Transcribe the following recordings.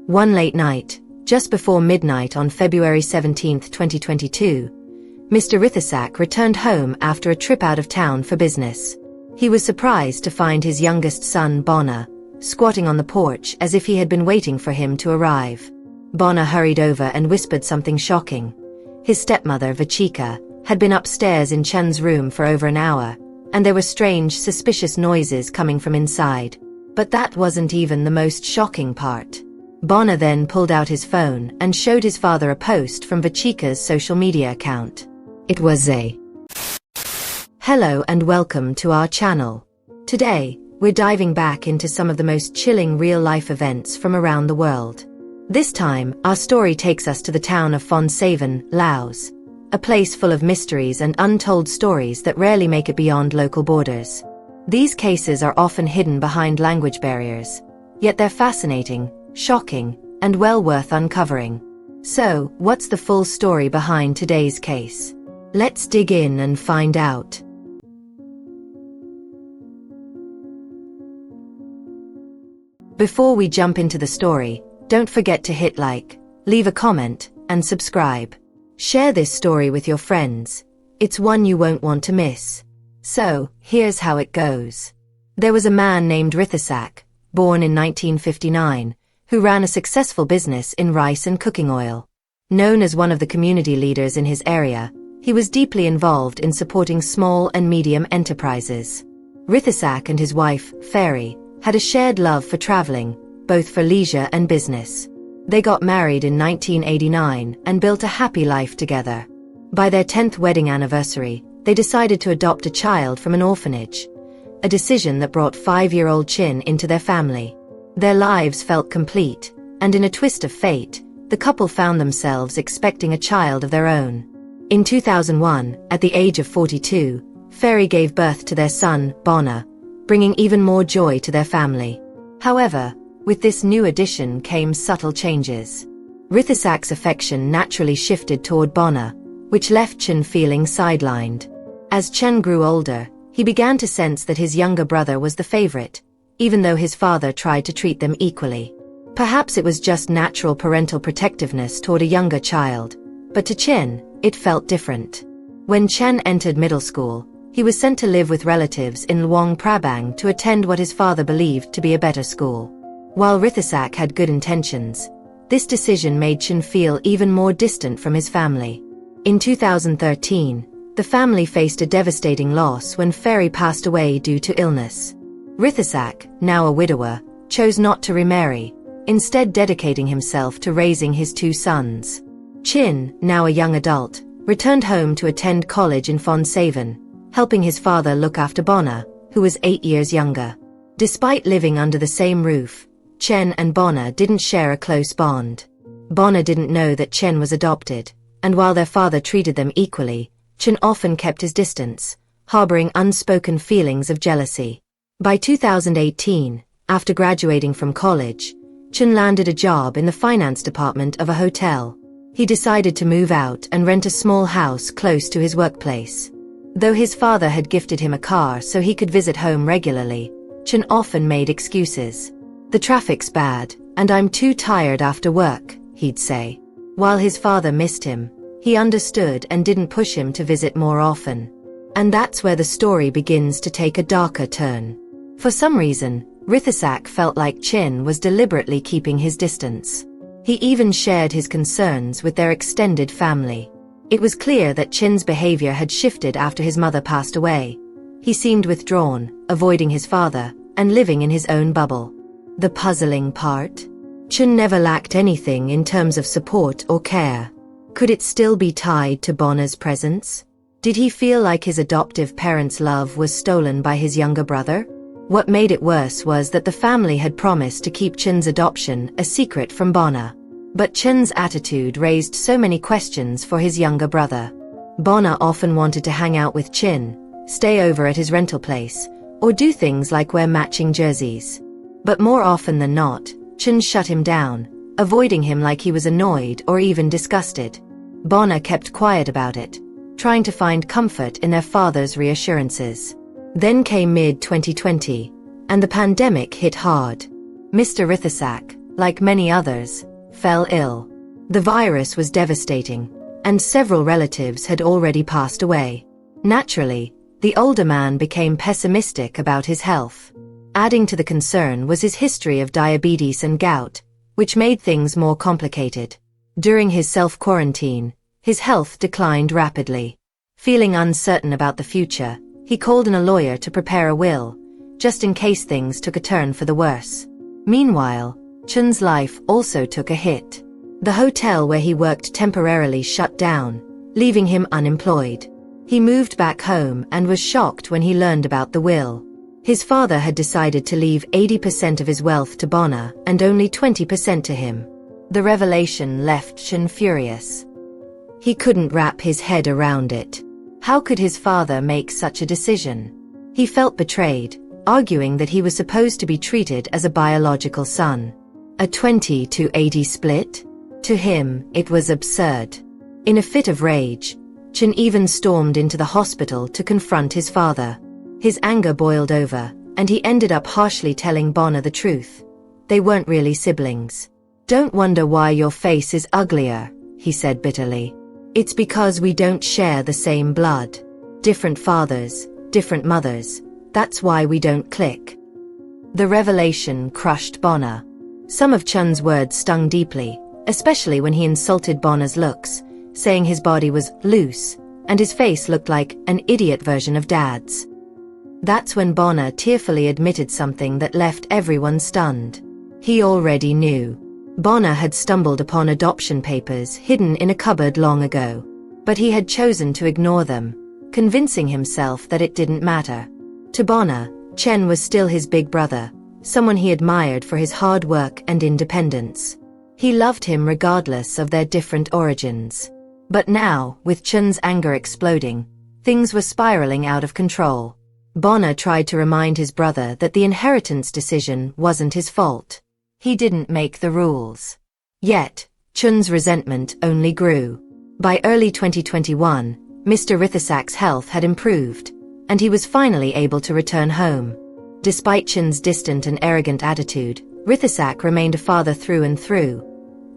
One late night, just before midnight on February 17, 2022, Mr. Rithasak returned home after a trip out of town for business. He was surprised to find his youngest son, Bona, squatting on the porch as if he had been waiting for him to arrive. Bona hurried over and whispered something shocking. His stepmother, Vachika, had been upstairs in Chen's room for over an hour, and there were strange, suspicious noises coming from inside. But that wasn't even the most shocking part. Bona then pulled out his phone and showed his father a post from Vachika's social media account. It was a "Hello and welcome to our channel. Today, we're diving back into some of the most chilling real-life events from around the world. This time, our story takes us to the town of Phon Savan, Laos, a place full of mysteries and untold stories that rarely make it beyond local borders. These cases are often hidden behind language barriers, yet they're fascinating, shocking, and well worth uncovering. So, what's the full story behind today's case? Let's dig in and find out. Before we jump into the story, don't forget to hit like, leave a comment, and subscribe. Share this story with your friends. It's one you won't want to miss. So, here's how it goes. There was a man named Rithasak, born in 1959, who ran a successful business in rice and cooking oil. Known as one of the community leaders in his area, he was deeply involved in supporting small and medium enterprises. Rithasak and his wife, Ferry, had a shared love for traveling, both for leisure and business. They got married in 1989 and built a happy life together. By their 10th wedding anniversary, they decided to adopt a child from an orphanage, a decision that brought 5-year-old Chin into their family. Their lives felt complete, and in a twist of fate, the couple found themselves expecting a child of their own. In 2001, at the age of 42, Ferry gave birth to their son, Bona, bringing even more joy to their family. However, with this new addition came subtle changes. Rithasak's affection naturally shifted toward Bona, which left Chin feeling sidelined. As Chen grew older, he began to sense that his younger brother was the favorite, even though his father tried to treat them equally. Perhaps it was just natural parental protectiveness toward a younger child, but to Chin, it felt different. When Chen entered middle school, he was sent to live with relatives in Luang Prabang to attend what his father believed to be a better school. While Rithasak had good intentions, this decision made Chin feel even more distant from his family. In 2013, the family faced a devastating loss when Ferry passed away due to illness. Rithasak, now a widower, chose not to remarry, instead dedicating himself to raising his 2 sons. Chin, now a young adult, returned home to attend college in Phon Savan, helping his father look after Bona, who was 8 years younger. Despite living under the same roof, Chen and Bona didn't share a close bond. Bona didn't know that Chen was adopted, and while their father treated them equally, Chen often kept his distance, harboring unspoken feelings of jealousy. By 2018, after graduating from college, Chen landed a job in the finance department of a hotel. He decided to move out and rent a small house close to his workplace. Though his father had gifted him a car so he could visit home regularly, Chen often made excuses. "The traffic's bad, and I'm too tired after work," he'd say. While his father missed him, he understood and didn't push him to visit more often. And that's where the story begins to take a darker turn. For some reason, Rithasak felt like Chin was deliberately keeping his distance. He even shared his concerns with their extended family. It was clear that Chin's behavior had shifted after his mother passed away. He seemed withdrawn, avoiding his father, and living in his own bubble. The puzzling part? Chin never lacked anything in terms of support or care. Could it still be tied to Bona's presence? Did he feel like his adoptive parents' love was stolen by his younger brother? What made it worse was that the family had promised to keep Chin's adoption a secret from Bona. But Chin's attitude raised so many questions for his younger brother. Bona often wanted to hang out with Chin, stay over at his rental place, or do things like wear matching jerseys. But more often than not, Chin shut him down, avoiding him like he was annoyed or even disgusted. Bona kept quiet about it, trying to find comfort in their father's reassurances. Then came mid-2020, and the pandemic hit hard. Mr. Rithasak, like many others, fell ill. The virus was devastating, and several relatives had already passed away. Naturally, the older man became pessimistic about his health. Adding to the concern was his history of diabetes and gout, which made things more complicated. During his self-quarantine, his health declined rapidly. Feeling uncertain about the future, he called in a lawyer to prepare a will, just in case things took a turn for the worse. Meanwhile, Chun's life also took a hit. The hotel where he worked temporarily shut down, leaving him unemployed. He moved back home and was shocked when he learned about the will. His father had decided to leave 80% of his wealth to Bonner and only 20% to him. The revelation left Chun furious. He couldn't wrap his head around it. How could his father make such a decision? He felt betrayed, arguing that he was supposed to be treated as a biological son. A 20-80 split? To him, it was absurd. In a fit of rage, Chun even stormed into the hospital to confront his father. His anger boiled over, and he ended up harshly telling Bonner the truth. They weren't really siblings. "Don't wonder why your face is uglier," he said bitterly. "It's because we don't share the same blood. Different fathers, different mothers. That's why we don't click." The revelation crushed Bonner. Some of Chun's words stung deeply, especially when he insulted Bonner's looks, saying his body was loose, and his face looked like an idiot version of Dad's. That's when Bonner tearfully admitted something that left everyone stunned. He already knew. Bonner had stumbled upon adoption papers hidden in a cupboard long ago, but he had chosen to ignore them, convincing himself that it didn't matter. To Bonner, Chen was still his big brother, someone he admired for his hard work and independence. He loved him regardless of their different origins. But now, with Chun's anger exploding, things were spiraling out of control. Bonner tried to remind his brother that the inheritance decision wasn't his fault. He didn't make the rules. Yet, Chun's resentment only grew. By early 2021, Mr. Rithasak's health had improved, and he was finally able to return home. Despite Chun's distant and arrogant attitude, Rithasak remained a father through and through,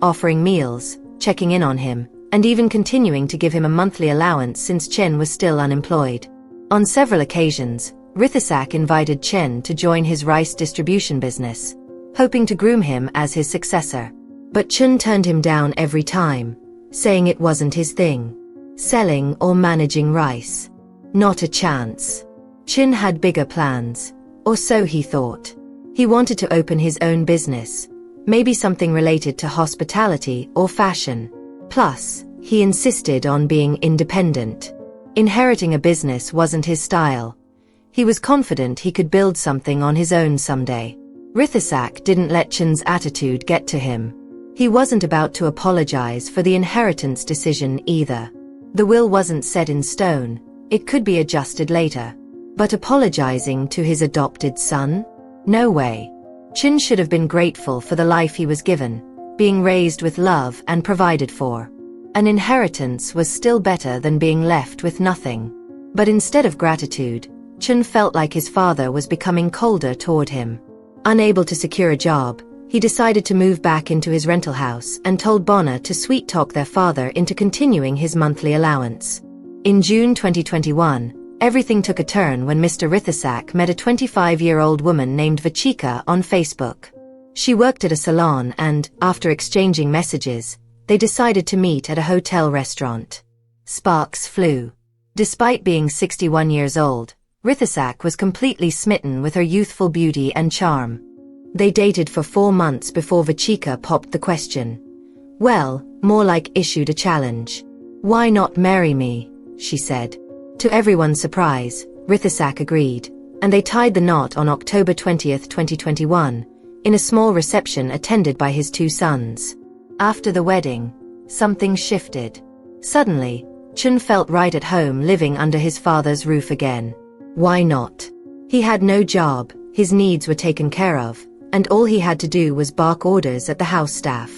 offering meals, checking in on him, and even continuing to give him a monthly allowance since Chen was still unemployed. On several occasions, Rithasak invited Chen to join his rice distribution business, hoping to groom him as his successor. But Chun turned him down every time, saying it wasn't his thing. Selling or managing rice. Not a chance. Chun had bigger plans, or so he thought. He wanted to open his own business, maybe something related to hospitality or fashion. Plus, he insisted on being independent. Inheriting a business wasn't his style. He was confident he could build something on his own someday. Rithasak didn't let Chun's attitude get to him. He wasn't about to apologize for the inheritance decision either. The will wasn't set in stone, it could be adjusted later. But apologizing to his adopted son? No way. Chun should have been grateful for the life he was given, being raised with love and provided for. An inheritance was still better than being left with nothing. But instead of gratitude, Chun felt like his father was becoming colder toward him. Unable to secure a job, he decided to move back into his rental house and told Bonner to sweet-talk their father into continuing his monthly allowance. In June 2021, everything took a turn when Mr. Rithasak met a 25-year-old woman named Vachika on Facebook. She worked at a salon and, after exchanging messages, they decided to meet at a hotel restaurant. Sparks flew. Despite being 61 years old, Rithasak was completely smitten with her youthful beauty and charm. They dated for 4 months before Vachika popped the question. Well, more like issued a challenge. "Why not marry me?" she said. To everyone's surprise, Rithasak agreed, and they tied the knot on October 20, 2021, in a small reception attended by his 2 sons. After the wedding, something shifted. Suddenly, Chun felt right at home living under his father's roof again. Why not? He had no job, his needs were taken care of, and all he had to do was bark orders at the house staff.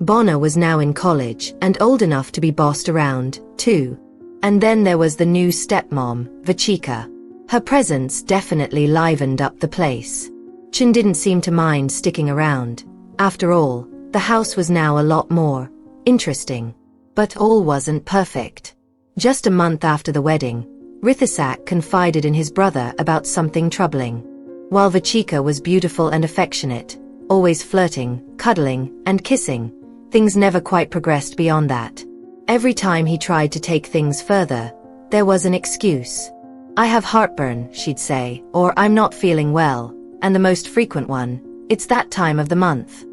Bonner was now in college and old enough to be bossed around, too. And then there was the new stepmom, Vachika. Her presence definitely livened up the place. Chun didn't seem to mind sticking around, After all, the house was now a lot more interesting. But all wasn't perfect. Just a month after the wedding, Rithisak confided in his brother about something troubling. While Vachika was beautiful and affectionate, always flirting, cuddling, and kissing, things never quite progressed beyond that. Every time he tried to take things further, there was an excuse. "I have heartburn," she'd say, or "I'm not feeling well," and the most frequent one, "It's that time of the month."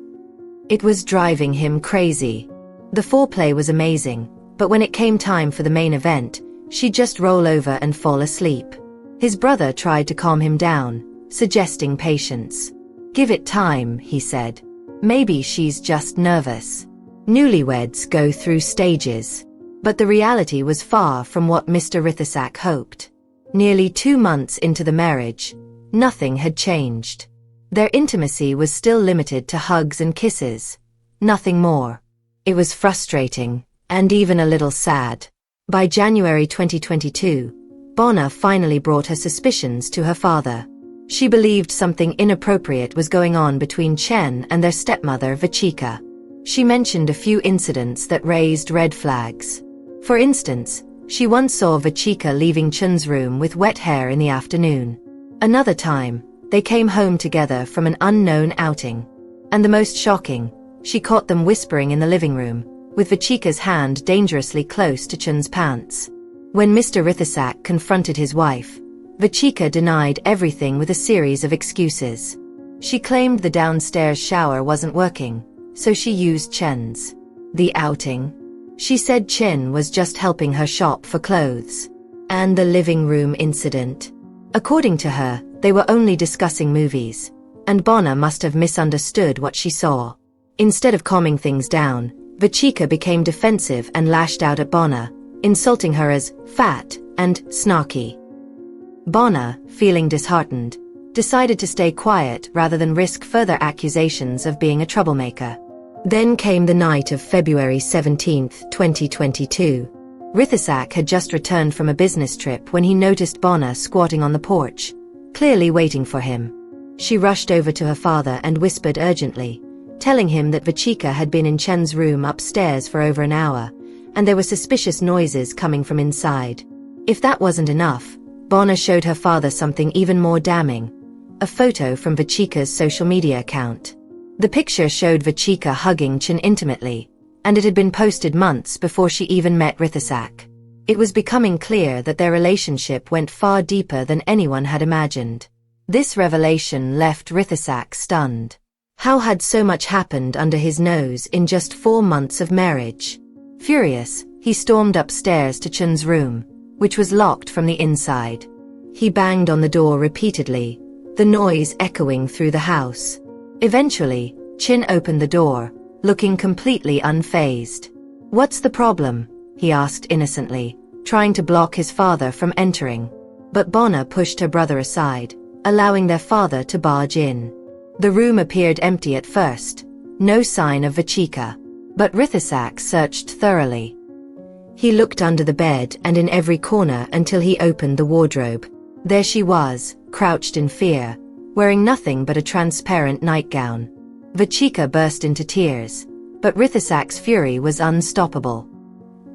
It was driving him crazy. The foreplay was amazing, but when it came time for the main event, she'd just roll over and fall asleep. His brother tried to calm him down, suggesting patience. "Give it time," he said. "Maybe she's just nervous." Newlyweds go through stages. But the reality was far from what Mr. Rithisak hoped. Nearly 2 months into the marriage, nothing had changed. Their intimacy was still limited to hugs and kisses. Nothing more. It was frustrating, and even a little sad. By January 2022, Bona finally brought her suspicions to her father. She believed something inappropriate was going on between Chen and their stepmother Vachika. She mentioned a few incidents that raised red flags. For instance, she once saw Vachika leaving Chen's room with wet hair in the afternoon. Another time, they came home together from an unknown outing. And the most shocking, she caught them whispering in the living room, with Vachika's hand dangerously close to Chen's pants. When Mr. Rithisak confronted his wife, Vachika denied everything with a series of excuses. She claimed the downstairs shower wasn't working, so she used Chen's. The outing? She said Chen was just helping her shop for clothes. And the living room incident? According to her, they were only discussing movies, and Bona must have misunderstood what she saw. Instead of calming things down, Vachika became defensive and lashed out at Bona, insulting her as fat and snarky. Bona, feeling disheartened, decided to stay quiet rather than risk further accusations of being a troublemaker. Then came the night of February 17, 2022. Rithisak had just returned from a business trip when he noticed Bona squatting on the porch, clearly waiting for him. She rushed over to her father and whispered urgently, telling him that Vachika had been in Chen's room upstairs for over an hour, and there were suspicious noises coming from inside. If that wasn't enough, Bona showed her father something even more damning, a photo from Vachika's social media account. The picture showed Vachika hugging Chen intimately, and it had been posted months before she even met Rithisak. It was becoming clear that their relationship went far deeper than anyone had imagined. This revelation left Rithisak stunned. How had so much happened under his nose in just 4 months of marriage? Furious, he stormed upstairs to Chen's room, which was locked from the inside. He banged on the door repeatedly, the noise echoing through the house. Eventually, Chen opened the door, looking completely unfazed. "What's the problem?" he asked innocently, trying to block his father from entering. But Bona pushed her brother aside, allowing their father to barge in. The room appeared empty at first, no sign of Vachika. But Rithisak searched thoroughly. He looked under the bed and in every corner until he opened the wardrobe. There she was, crouched in fear, wearing nothing but a transparent nightgown. Vachika burst into tears, but Rithisak's fury was unstoppable.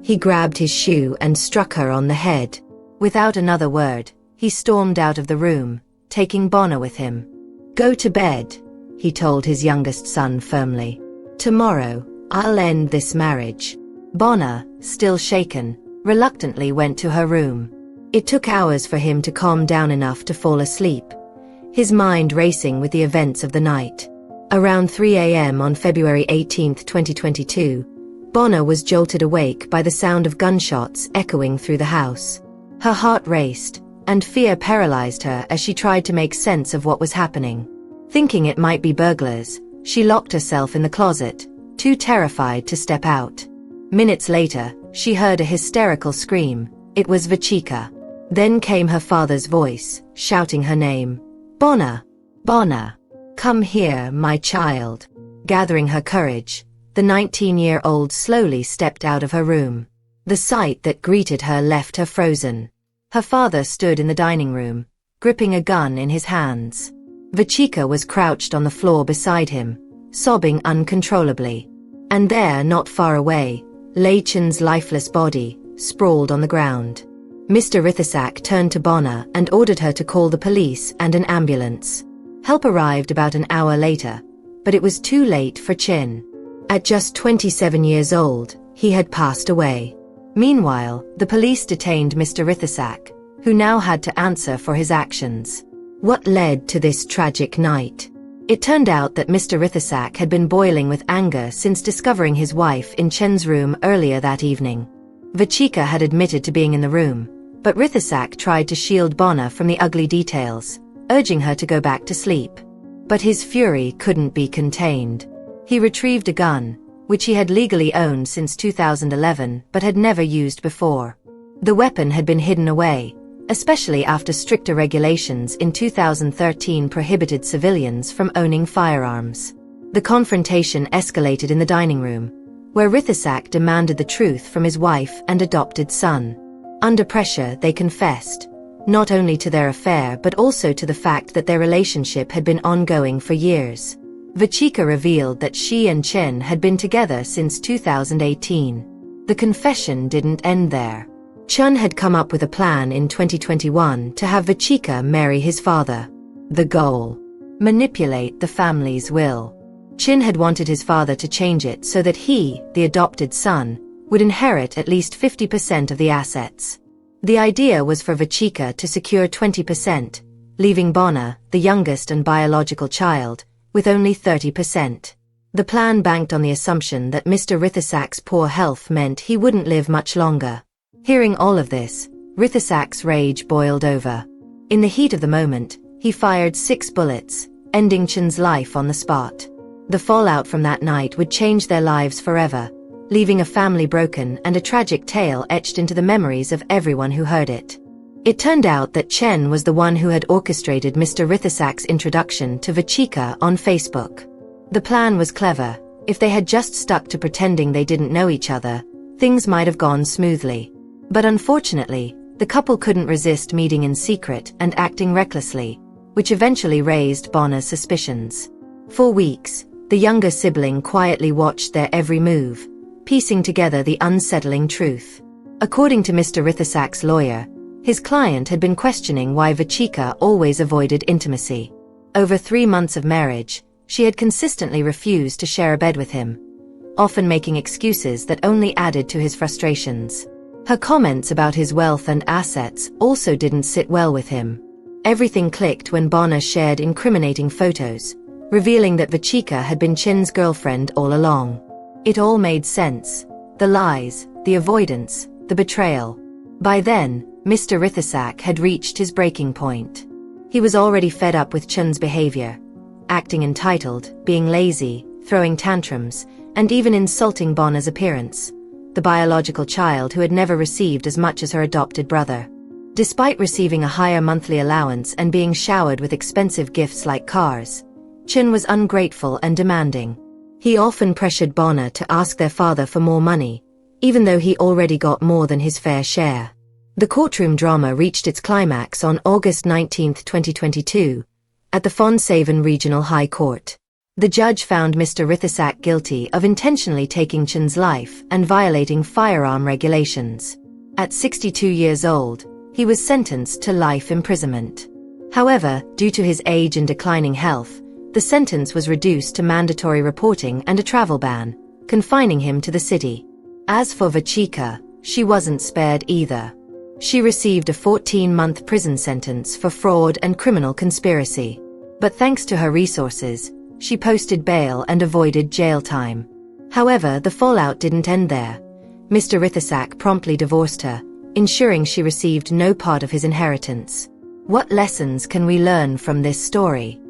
He grabbed his shoe and struck her on the head. Without another word, he stormed out of the room, taking Bona with him. "Go to bed," he told his youngest son firmly. "Tomorrow, I'll end this marriage." Bona, still shaken, reluctantly went to her room. It took hours for him to calm down enough to fall asleep, his mind racing with the events of the night. Around 3 a.m. on February 18, 2022, Bona was jolted awake by the sound of gunshots echoing through the house. Her heart raced, and fear paralyzed her as she tried to make sense of what was happening. Thinking it might be burglars, she locked herself in the closet, too terrified to step out. Minutes later, she heard a hysterical scream. It was Vachika. Then came her father's voice, shouting her name. "Bona! Bona! Come here, my child." Gathering her courage, the 19-year-old slowly stepped out of her room. The sight that greeted her left her frozen. Her father stood in the dining room, gripping a gun in his hands. Vachika was crouched on the floor beside him, sobbing uncontrollably. And there, not far away, lay Chin's lifeless body, sprawled on the ground. Mr. Rithasak turned to Bonner and ordered her to call the police and an ambulance. Help arrived about an hour later, but it was too late for Chin. At just 27 years old, he had passed away. Meanwhile, the police detained Mr. Rithasak, who now had to answer for his actions. What led to this tragic night? It turned out that Mr. Rithasak had been boiling with anger since discovering his wife in Chen's room earlier that evening. Vachika had admitted to being in the room, but Rithasak tried to shield Bonner from the ugly details, urging her to go back to sleep. But his fury couldn't be contained. He retrieved a gun, which he had legally owned since 2011 but had never used before. The weapon had been hidden away, especially after stricter regulations in 2013 prohibited civilians from owning firearms. The confrontation escalated in the dining room, where Rithasak demanded the truth from his wife and adopted son. Under pressure, they confessed, not only to their affair but also to the fact that their relationship had been ongoing for years. Vachika revealed that she and Chen had been together since 2018. The confession didn't end there. Chun had come up with a plan in 2021 to have Vachika marry his father. The goal: manipulate the family's will. Chin had wanted his father to change it so that he, the adopted son, would inherit at least 50% of the assets. The idea was for Vachika to secure 20%, leaving Bonner, the youngest and biological child, with only 30%. The plan banked on the assumption that Mr. Rithasak's poor health meant he wouldn't live much longer. Hearing all of this, Rithasak's rage boiled over. In the heat of the moment, he fired 6 bullets, ending Chin's life on the spot. The fallout from that night would change their lives forever, leaving a family broken and a tragic tale etched into the memories of everyone who heard it. It turned out that Chen was the one who had orchestrated Mr. Rithasak's introduction to Vachika on Facebook. The plan was clever. If they had just stuck to pretending they didn't know each other, things might have gone smoothly. But unfortunately, the couple couldn't resist meeting in secret and acting recklessly, which eventually raised Bonner's suspicions. For weeks, the younger sibling quietly watched their every move, piecing together the unsettling truth. According to Mr. Rithasak's lawyer, his client had been questioning why Vachika always avoided intimacy. Over 3 months of marriage, she had consistently refused to share a bed with him, often making excuses that only added to his frustrations. Her comments about his wealth and assets also didn't sit well with him. Everything clicked when Bonner shared incriminating photos, revealing that Vachika had been Chin's girlfriend all along. It all made sense. The lies, the avoidance, the betrayal. By then, Mr. Rithasak had reached his breaking point. He was already fed up with Chin's behavior, acting entitled, being lazy, throwing tantrums, and even insulting Bonner's appearance, the biological child who had never received as much as her adopted brother. Despite receiving a higher monthly allowance and being showered with expensive gifts like cars, Chin was ungrateful and demanding. He often pressured Bonner to ask their father for more money, even though he already got more than his fair share. The courtroom drama reached its climax on August 19, 2022, at the Fonsaven Regional High Court. The judge found Mr. Rithasak guilty of intentionally taking Chin's life and violating firearm regulations. At 62 years old, he was sentenced to life imprisonment. However, due to his age and declining health, the sentence was reduced to mandatory reporting and a travel ban, confining him to the city. As for Vachika, she wasn't spared either. She received a 14-month prison sentence for fraud and criminal conspiracy. But thanks to her resources, she posted bail and avoided jail time. However, the fallout didn't end there. Mr. Rithasak promptly divorced her, ensuring she received no part of his inheritance. What lessons can we learn from this story?